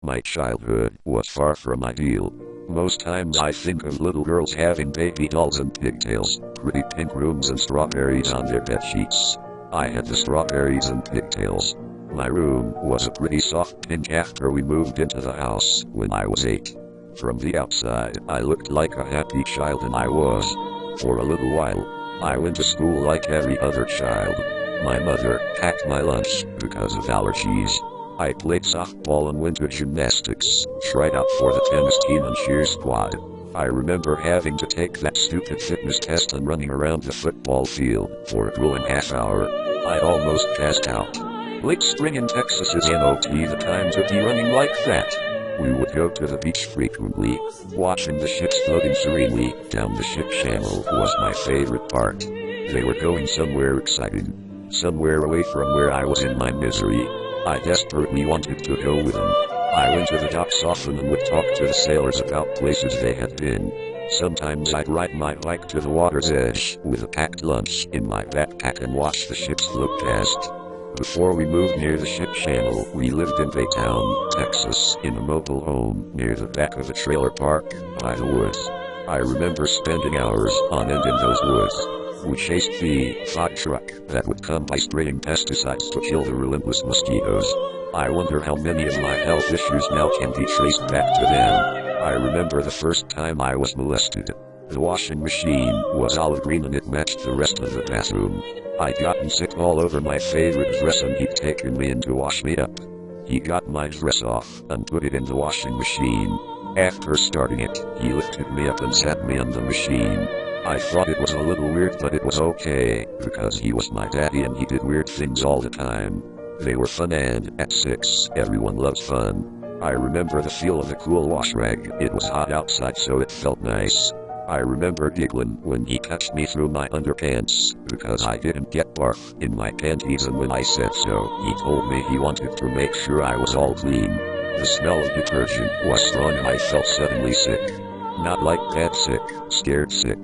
My childhood was far from ideal. Most times I think of little girls having baby dolls and pigtails, pretty pink rooms and strawberries on their bed sheets. I had the strawberries and pigtails. My room was a pretty soft pink after we moved into the house when I was 8. From the outside, I looked like a happy child, and I was. For a little while, I went to school like every other child. My mother packed my lunch because of allergies. I played softball and went to gymnastics, tried out for the tennis team and cheer squad. I remember having to take that stupid fitness test and running around the football field for a grueling half hour. I almost passed out. Late spring in Texas is not the time to be running like that. We would go to the beach frequently. Watching the ships floating serenely down the ship channel was my favorite part. They were going somewhere exciting, somewhere away from where I was in my misery. I desperately wanted to go with them. I went to the docks often and would talk to the sailors about places they had been. Sometimes I'd ride my bike to the water's edge with a packed lunch in my backpack and watch the ships float past. Before we moved near the ship channel, we lived in Baytown, Texas, in a mobile home near the back of a trailer park by the woods. I remember spending hours on end in those woods. We chased the fog truck that would come by spraying pesticides to kill the relentless mosquitoes. I wonder how many of my health issues now can be traced back to them. I remember the first time I was molested. The washing machine was olive green and it matched the rest of the bathroom. I'd gotten sick all over my favorite dress and he'd taken me in to wash me up. He got my dress off and put it in the washing machine. After starting it, he lifted me up and sat me on the machine. I thought it was a little weird, but it was okay, because he was my daddy and he did weird things all the time. They were fun, and at 6, everyone loves fun. I remember the feel of the cool wash rag. It was hot outside, so it felt nice. I remember giggling when he touched me through my underpants, because I didn't get barf in my panties, and when I said so, he told me he wanted to make sure I was all clean. The smell of detergent was strong and I felt suddenly sick. Not like bad sick, scared sick.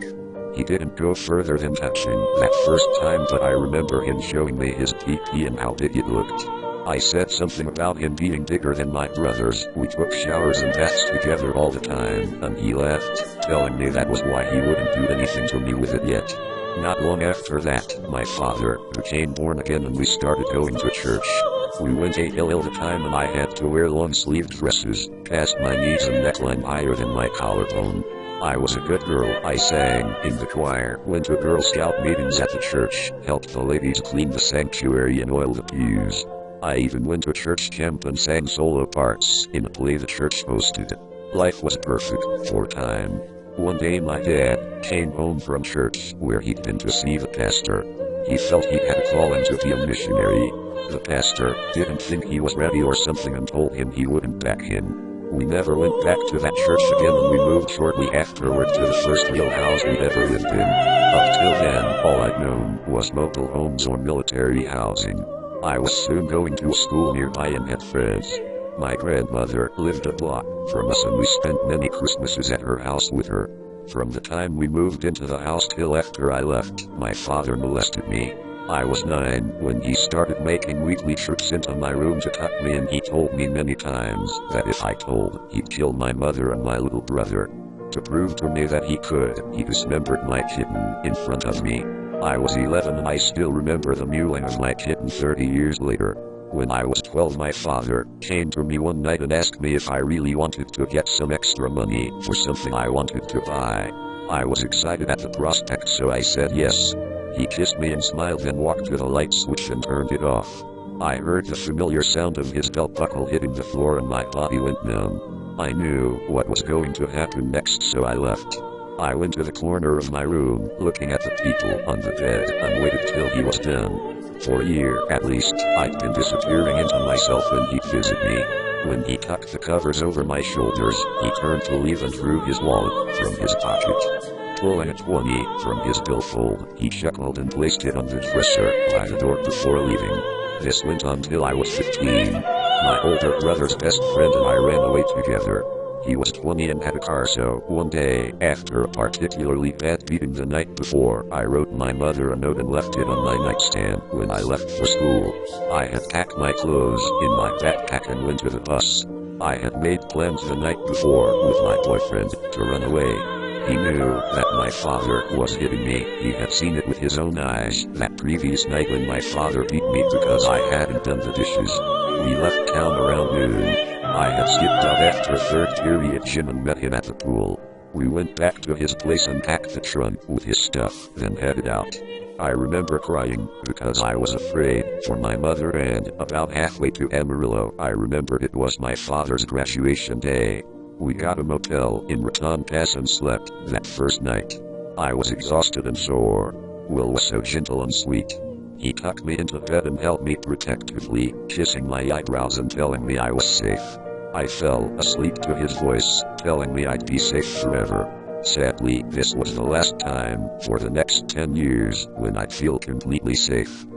He didn't go further than touching that first time, but I remember him showing me his pee-pee and how big it looked. I said something about him being bigger than my brothers. We took showers and baths together all the time, and he laughed, telling me that was why he wouldn't do anything to me with it yet. Not long after that, my father became born again and we started going to church. We went a hill all the time and I had to wear long-sleeved dresses, past my knees and neckline higher than my collarbone. I was a good girl. I sang in the choir, went to Girl Scout meetings at the church, helped the ladies clean the sanctuary and oil the pews. I even went to church camp and sang solo parts in a play the church hosted. Life was perfect for a time. One day my dad came home from church where he'd been to see the pastor. He felt he had a calling to be a missionary. The pastor didn't think he was ready or something and told him he wouldn't back him. We never went back to that church again and we moved shortly afterward to the first real house we'd ever lived in. Up till then, all I'd known was mobile homes or military housing. I was soon going to a school nearby and had friends. My grandmother lived a block from us and we spent many Christmases at her house with her. From the time we moved into the house till after I left, my father molested me. I was 9 when he started making weekly trips into my room to tuck me, and he told me many times that if I told, he'd kill my mother and my little brother. To prove to me that he could, he dismembered my kitten in front of me. I was 11 and I still remember the mewling of my kitten 30 years later. When I was 12, my father came to me one night and asked me if I really wanted to get some extra money for something I wanted to buy. I was excited at the prospect, so I said yes. He kissed me and smiled, then walked to the light switch and turned it off. I heard the familiar sound of his belt buckle hitting the floor and my body went numb. I knew what was going to happen next, so I left. I went to the corner of my room, looking at the people on the bed, and waited till he was done. For a year, at least, I'd been disappearing into myself when he'd visit me. When he tucked the covers over my shoulders, he turned to leave and drew his wallet from his pocket. Pulling a 20 from his billfold, he chuckled and placed it on the dresser by the door before leaving. This went on till I was 15. My older brother's best friend and I ran away together. He was 20 and had a car, so one day, after a particularly bad beating the night before, I wrote my mother a note and left it on my nightstand when I left for school. I had packed my clothes in my backpack and went to the bus. I had made plans the night before with my boyfriend to run away. He knew that my father was hitting me. He had seen it with his own eyes that previous night when my father beat me because I hadn't done the dishes. We left town around noon. I had skipped out after third period gym and met him at the pool. We went back to his place and packed the trunk with his stuff, then headed out. I remember crying because I was afraid for my mother, and about halfway to Amarillo I remember it was my father's graduation day. We got a motel in Raton Pass and slept that first night. I was exhausted and sore. Will was so gentle and sweet. He tucked me into bed and held me protectively, kissing my eyebrows and telling me I was safe. I fell asleep to his voice, telling me I'd be safe forever. Sadly, this was the last time for the next 10 years when I'd feel completely safe.